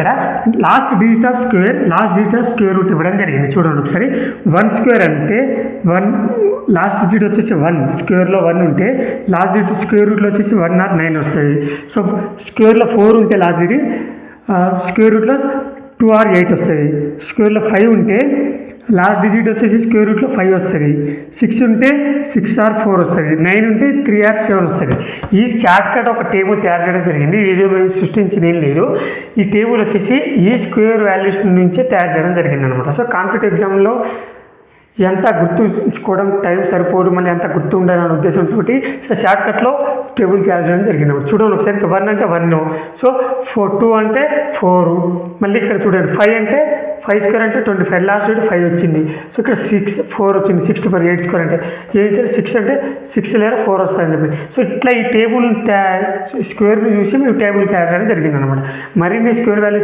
ఇక్కడ last digit of square root ఇవ్వడం జరిగింది. చూడండి ఒకసారి. 1 స్క్వేర్ అంటే 1 లాస్ట్ డిజిట్ వచ్చేసి 1 స్క్వేర్లో 1 ఉంటే లాస్ట్ డిజిట్ స్క్వేర్ రూట్లో వచ్చేసి 1 ఆర్ 9 వస్తుంది. సో స్క్వేర్లో 4 ఉంటే లాస్ట్ డిజిట్ స్క్వేర్ రూట్లో 2 ఆర్ 8 వస్తుంది. స్క్వేర్లో 5 ఉంటే లాస్ట్ డిజిట్ వచ్చేసి స్క్వేర్ రూట్లో 5 వస్తుంది. 6 ఉంటే 6 ఆర్ 4 వస్తుంది. 9 ఉంటే 3 ఆర్ 7 వస్తుంది. ఈ షార్ట్ కట్ ఒక టేబుల్ తయారు చేయడం జరిగింది. వీడియో సృష్టించింది ఏం లేదు. ఈ టేబుల్ వచ్చేసి ఈ స్క్వేర్ వాల్యూస్ నుంచే తయారు చేయడం జరిగింది అనమాట. సో కాంపిటేటివ్ ఎగ్జామ్లో ఎంత గుర్తుంచుకోవడం టైం సరిపోదు, మళ్ళీ ఎంత గుర్తు ఉండాలనే ఉద్దేశంతో సో షార్ట్ కట్లో టేబుల్ తయారు చేయడం జరిగింది. చూడండి ఒకసారి. 1 అంటే 1, సో 2 అంటే 4, మళ్ళీ ఇక్కడ చూడండి 5 అంటే 5 స్క్వేర్ అంటే 25, లాస్ట్ డేట్ 5 వచ్చింది. సో ఇక్కడ 4 వచ్చింది. 6 × 8 స్క్వేర్ అంటే ఏం చేయాలి, 6 అంటే 6 లేదా 4 వస్తాయని చెప్పి. సో ఇట్లా ఈ టేబుల్ స్క్వేర్ని చూసి మేము టేబుల్ తయారు చేయడం జరిగింది అనమాట. మరిన్ని స్క్వేర్ వాల్యూస్